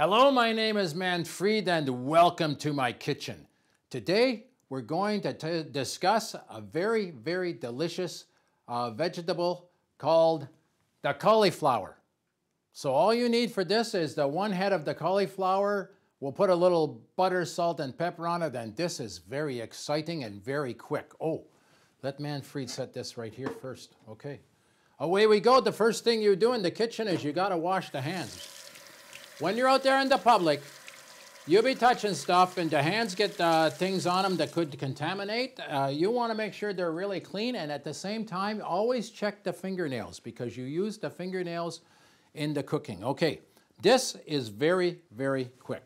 Hello, my name is Manfreed and welcome to my kitchen. Today we're going to discuss a very, very delicious vegetable called the cauliflower. So all you need for this is the one head of the cauliflower. We'll put a little butter, salt, and pepper on it, and this is very exciting and very quick. Oh, let Manfreed set this right here first. Okay. Away we go. The first thing you do in the kitchen is you got to wash the hands. When you're out there in the public, you'll be touching stuff and the hands get things on them that could contaminate. You want to make sure they're really clean, and at the same time, always check the fingernails because you use the fingernails in the cooking. Okay, this is very, very quick.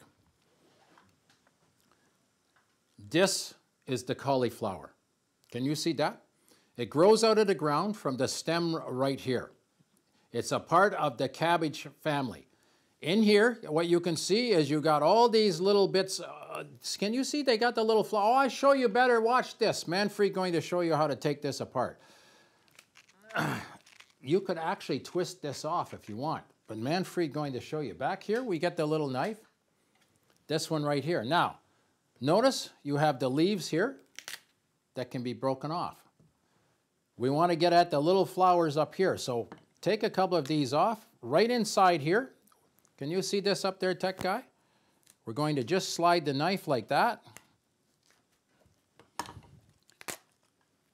This is the cauliflower. Can you see that? It grows out of the ground from the stem right here. It's a part of the cabbage family. In here, what you can see is you got all these little bits. Can you see they got the little flower? Oh, I'll show you better. Watch this. Manfreed going to show you how to take this apart. You could actually twist this off if you want, but Manfreed going to show you. Back here, we get the little knife. This one right here. Now, notice you have the leaves here that can be broken off. We want to get at the little flowers up here. So take a couple of these off. Right inside here, can you see this up there, tech guy? We're going to just slide the knife like that.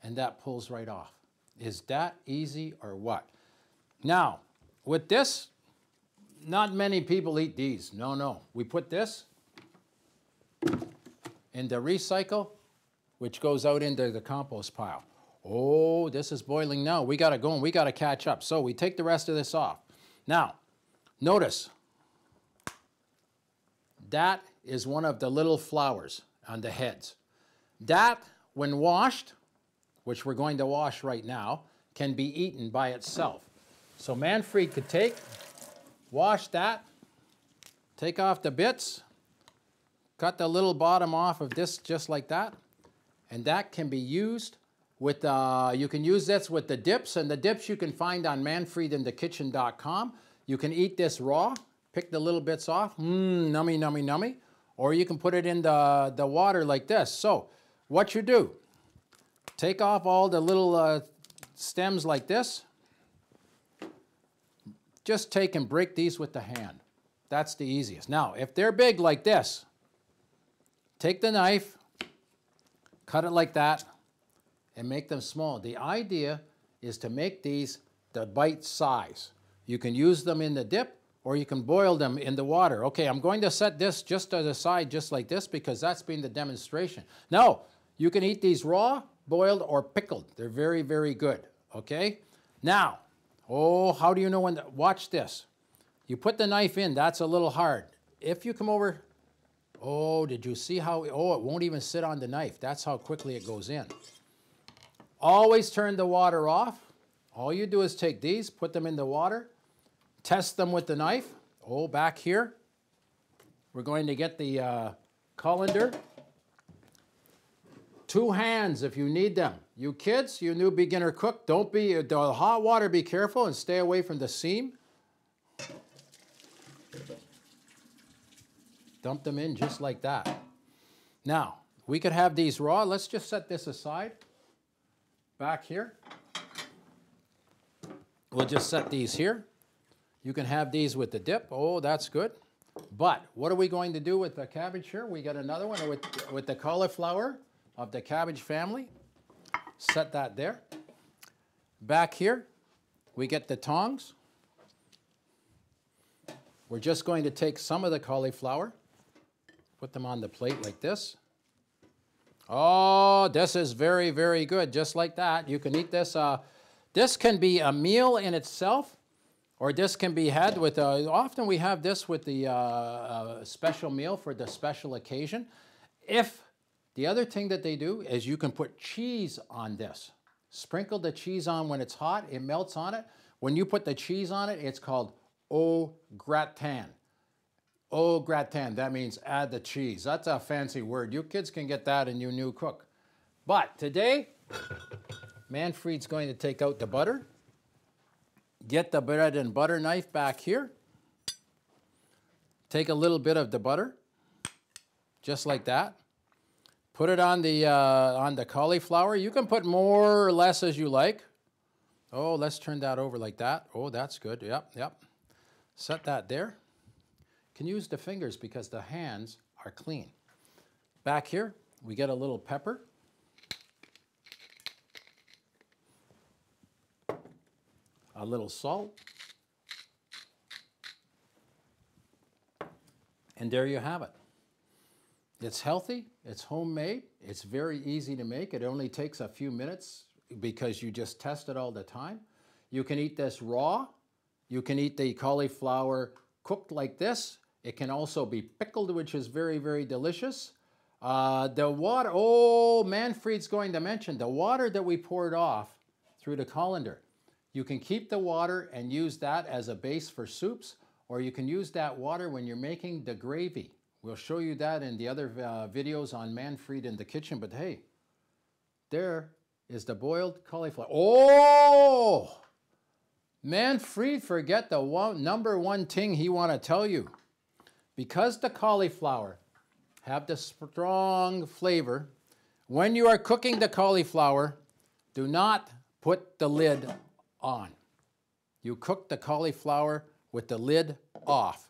And that pulls right off. Is that easy or what? Now, with this, not many people eat these. No, no. We put this in the recycle, which goes out into the compost pile. Oh, this is boiling now. We got to go and we got to catch up. So we take the rest of this off. Now, notice, that is one of the little flowers on the heads. That, when washed, which we're going to wash right now, can be eaten by itself. So Manfreed could wash that, take off the bits, cut the little bottom off of this just like that, and that can be used with, you can use this with the dips, and the dips you can find on manfreedinthekitchen.com. You can eat this raw. Pick the little bits off, nummy, nummy, nummy. Or you can put it in the water like this. So what you do, take off all the little stems like this. Just take and break these with the hand. That's the easiest. Now, if they're big like this, take the knife, cut it like that, and make them small. The idea is to make these the bite size. You can use them in the dip, or you can boil them in the water. Okay, I'm going to set this just to the side just like this because that's been the demonstration. Now, you can eat these raw, boiled, or pickled. They're very, very good, okay? Now, oh, how do you know when watch this. You put the knife in, that's a little hard. If you come over, oh, did you see how, oh, it won't even sit on the knife. That's how quickly it goes in. Always turn the water off. All you do is take these, put them in the water, test them with the knife. Oh, back here, we're going to get the colander. 2 hands if you need them. You kids, you new beginner cook, don't be, the hot water, be careful and stay away from the seam. Dump them in just like that. Now, we could have these raw. Let's just set this aside. Back here. We'll just set these here. You can have these with the dip. Oh, that's good. But what are we going to do with the cabbage here? We got another one with the cauliflower of the cabbage family. Set that there. Back here, we get the tongs. We're just going to take some of the cauliflower, put them on the plate like this. Oh, this is very, very good. Just like that. You can eat this. This can be a meal in itself, or this can be had with, often we have this with the special meal for the special occasion. If the other thing that they do is you can put cheese on this. Sprinkle the cheese on when it's hot. It melts on it. When you put the cheese on it, it's called au gratin. Au gratin, that means add the cheese. That's a fancy word. You kids can get that in your new cook. But today, Manfreed's going to take out the butter. Get the bread and butter knife back here. take a little bit of the butter, just like that. Put it on the cauliflower. You can put more or less as you like. Oh, let's turn that over like that. Oh, that's good. Yep, yep. Set that there. Can use the fingers because the hands are clean. Back here, we get a little pepper. A little salt. And there you have it. It's healthy, it's homemade, it's very easy to make. It only takes a few minutes because you just test it all the time. You can eat this raw. You can eat the cauliflower cooked like this. It can also be pickled, which is very, very delicious. The water, oh, Manfreed's going to mention the water that we poured off through the colander. You can keep the water and use that as a base for soups, or you can use that water when you're making the gravy. We'll show you that in the other videos on Manfreed in the kitchen, but hey, there is the boiled cauliflower. Oh! Manfreed forget the number one thing he want to tell you. Because the cauliflower have the strong flavor, when you are cooking the cauliflower, do not put the lid on. You cook the cauliflower with the lid off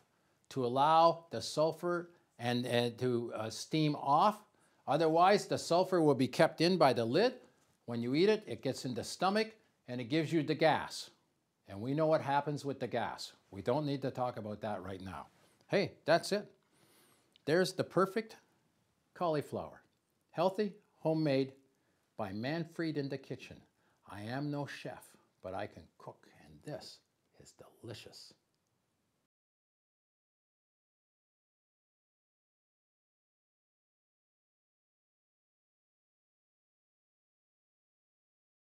to allow the sulfur and to steam off. Otherwise, the sulfur will be kept in by the lid. When you eat it, it gets in the stomach and it gives you the gas. And we know what happens with the gas. We don't need to talk about that right now. Hey, that's it. There's the perfect cauliflower. Healthy, homemade, by Manfreed in the kitchen. I am no chef, but I can cook, and this is delicious.